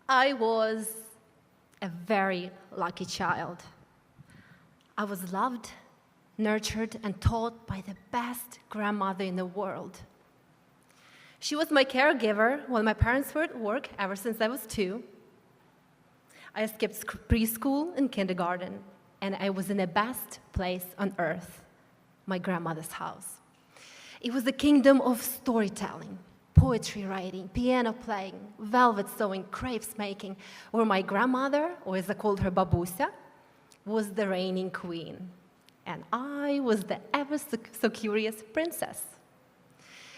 I was a very lucky child. I was loved, nurtured, and taught by the best grandmother in the world. She was my caregiver while my parents were at work ever since I was 2. I skipped preschool and kindergarten, and I was in the best place on earth, my grandmother's house. It was a kingdom of storytelling, poetry writing, piano playing, velvet sewing, crepes making, where my grandmother, or as I called her, babusia, was the reigning queen, and I was the ever so curious princess.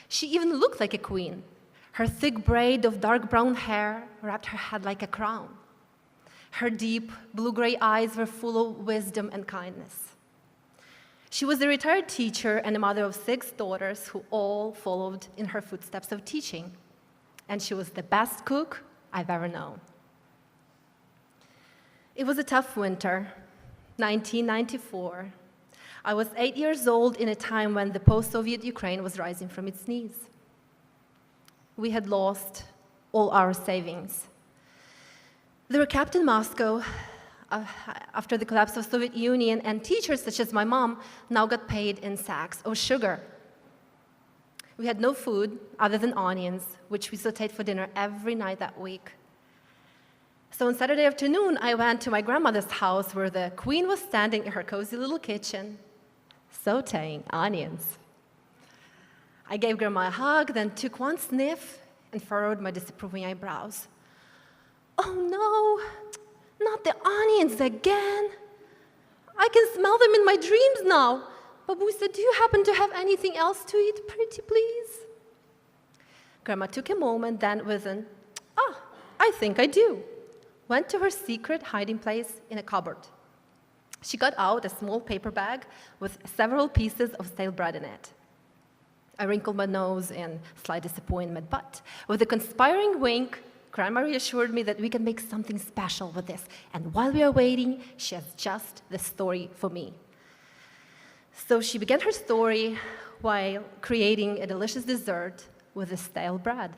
She even looked like a queen. Her thick braid of dark brown hair wrapped her head like a crown. Her deep blue-gray eyes were full of wisdom and kindness. She was a retired teacher and a mother of 6 daughters who all followed in her footsteps of teaching. And she was the best cook I've ever known. It was a tough winter, 1994. I was 8 years old in a time when the post-Soviet Ukraine was rising from its knees. We had lost all our savings. They were kept in Moscow after the collapse of the Soviet Union, and teachers such as my mom now got paid in sacks of sugar. We had no food other than onions, which we sauteed for dinner every night that week. So on Saturday afternoon, I went to my grandmother's house where the queen was standing in her cozy little kitchen, sauteing onions. I gave Grandma a hug, then took one sniff and furrowed my disapproving eyebrows. Oh no, not the onions again. I can smell them in my dreams now. Babusa, do you happen to have anything else to eat, pretty please? Grandma took a moment, then with an, I think I do, went to her secret hiding place in a cupboard. She got out a small paper bag with several pieces of stale bread in it. I wrinkled my nose in slight disappointment, but with a conspiring wink, Grandma reassured me that we can make something special with this, and while we are waiting, she has just the story for me. So she began her story while creating a delicious dessert with the stale bread.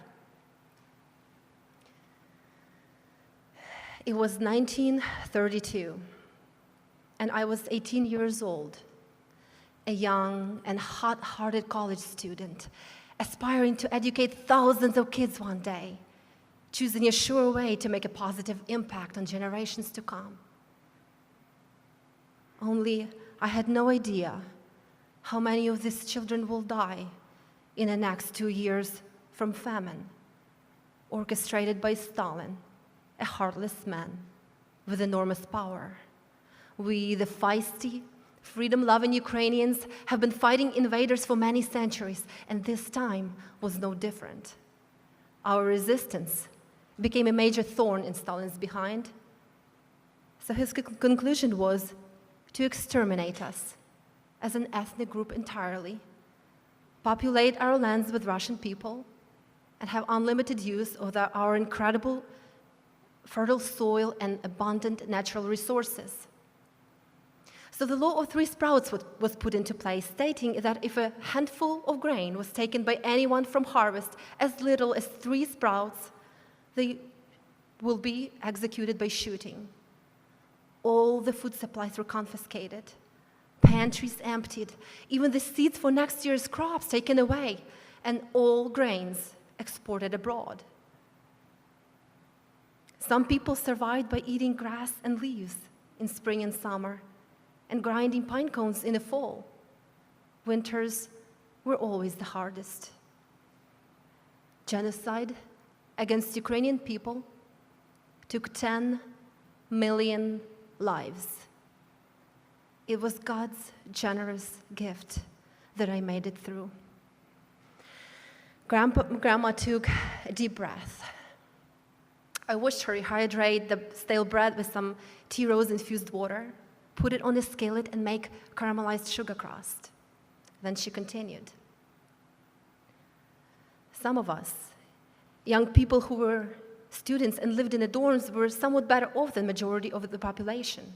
It was 1932, and I was 18 years old, a young and hot-hearted college student, aspiring to educate thousands of kids one day, choosing a sure way to make a positive impact on generations to come. Only I had no idea how many of these children will die in the next 2 years from famine, orchestrated by Stalin, a heartless man with enormous power. We, the feisty, freedom-loving Ukrainians, have been fighting invaders for many centuries, and this time was no different. Our resistance became a major thorn in Stalin's behind. So his conclusion was to exterminate us as an ethnic group entirely, populate our lands with Russian people, and have unlimited use of our incredible fertile soil and abundant natural resources. So the law of 3 sprouts was put into place, stating that if a handful of grain was taken by anyone from harvest as little as 3 sprouts, they will be executed by shooting. All the food supplies were confiscated, pantries emptied, even the seeds for next year's crops taken away, and all grains exported abroad. Some people survived by eating grass and leaves in spring and summer, and grinding pine cones in the fall. Winters were always the hardest. Genocide against Ukrainian people took 10 million lives. It was God's generous gift that I made it through. Grandma took a deep breath. I watched her rehydrate the stale bread with some tea rose infused water, put it on a skillet, and make caramelized sugar crust. Then she continued. Some of us, young people who were students and lived in the dorms, were somewhat better off than the majority of the population.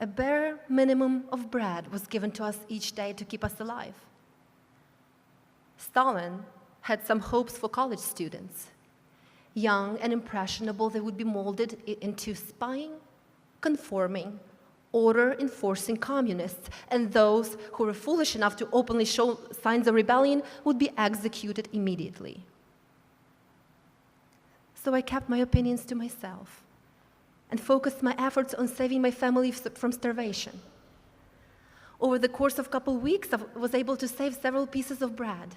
A bare minimum of bread was given to us each day to keep us alive. Stalin had some hopes for college students. Young and impressionable, they would be molded into spying, conforming, order-enforcing communists, and those who were foolish enough to openly show signs of rebellion would be executed immediately. So I kept my opinions to myself and focused my efforts on saving my family from starvation. Over the course of a couple weeks, I was able to save several pieces of bread,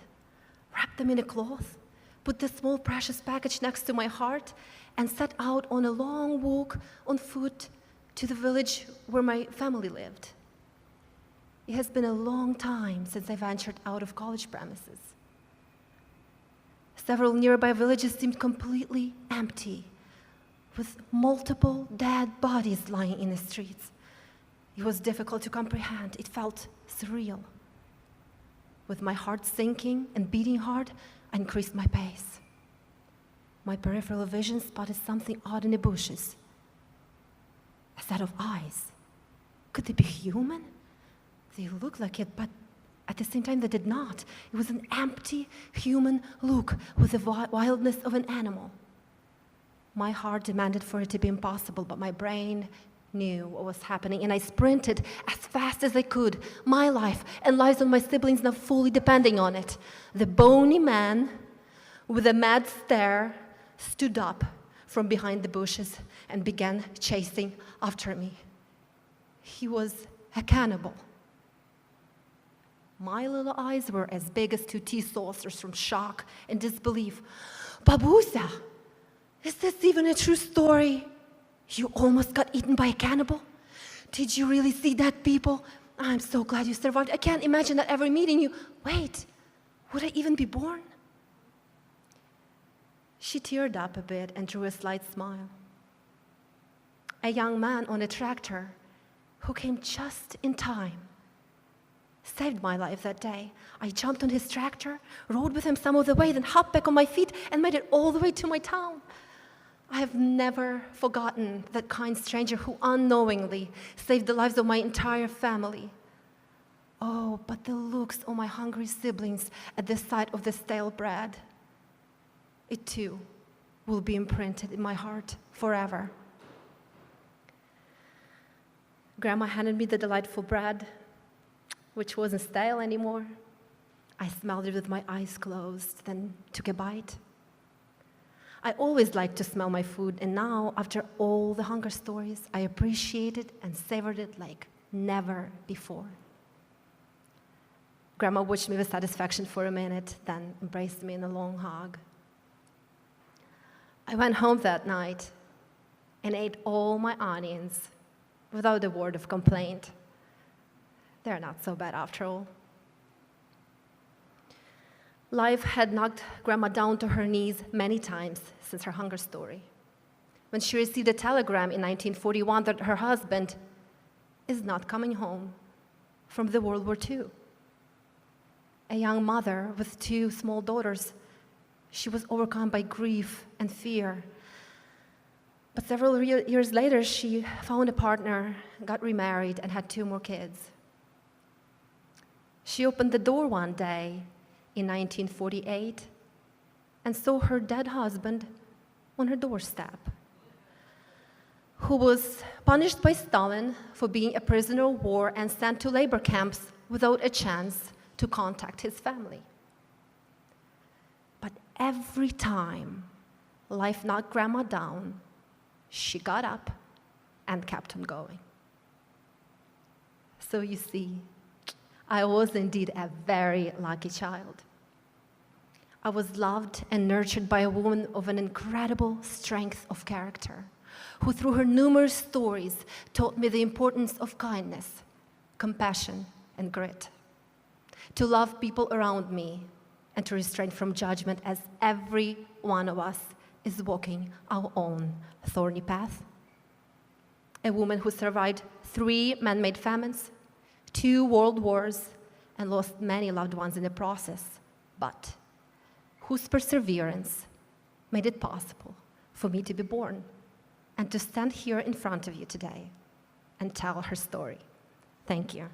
wrap them in a cloth, put the small precious package next to my heart, and set out on a long walk on foot to the village where my family lived. It has been a long time since I ventured out of college premises. Several nearby villages seemed completely empty, with multiple dead bodies lying in the streets. It was difficult to comprehend. It felt surreal. With my heart sinking and beating hard, I increased my pace. My peripheral vision spotted something odd in the bushes. A set of eyes. Could they be human? They looked like it, but at the same time they did not. It was an empty human look with the wildness of an animal. My heart demanded for it to be impossible, but my brain knew what was happening, and I sprinted as fast as I could. My life and lives of my siblings now fully depending on it. The bony man with a mad stare stood up from behind the bushes and began chasing after me. He was a cannibal. My little eyes were as big as 2 tea saucers from shock and disbelief. Babusa, is this even a true story? You almost got eaten by a cannibal? Did you really see that, people? I'm so glad you survived. I can't imagine that ever meeting you. Wait, would I even be born? She teared up a bit and drew a slight smile. A young man on a tractor who came just in time saved my life that day. I jumped on his tractor, rode with him some of the way, then hopped back on my feet and made it all the way to my town. I have never forgotten that kind stranger who unknowingly saved the lives of my entire family. Oh, but the looks of my hungry siblings at the sight of the stale bread. It too will be imprinted in my heart forever. Grandma handed me the delightful bread, which wasn't stale anymore. I smelled it with my eyes closed, then took a bite. I always liked to smell my food, and now, after all the hunger stories, I appreciate it and savored it like never before. Grandma watched me with satisfaction for a minute, then embraced me in a long hug. I went home that night and ate all my onions without a word of complaint. They're not so bad after all. Life had knocked Grandma down to her knees many times since her hunger story. When she received a telegram in 1941 that her husband is not coming home from the World War II. A young mother with 2 small daughters, she was overcome by grief and fear. But several years later, she found a partner, got remarried, and had 2 more kids. She opened the door one day in 1948 and saw her dead husband on her doorstep, who was punished by Stalin for being a prisoner of war and sent to labor camps without a chance to contact his family. But every time life knocked Grandma down, she got up and kept on going. So you see, I was indeed a very lucky child. I was loved and nurtured by a woman of an incredible strength of character, who through her numerous stories taught me the importance of kindness, compassion, and grit, to love people around me and to restrain from judgment, as every one of us is walking our own thorny path. A woman who survived 3 man-made famines, 2 world wars, and lost many loved ones in the process, but whose perseverance made it possible for me to be born and to stand here in front of you today and tell her story. Thank you.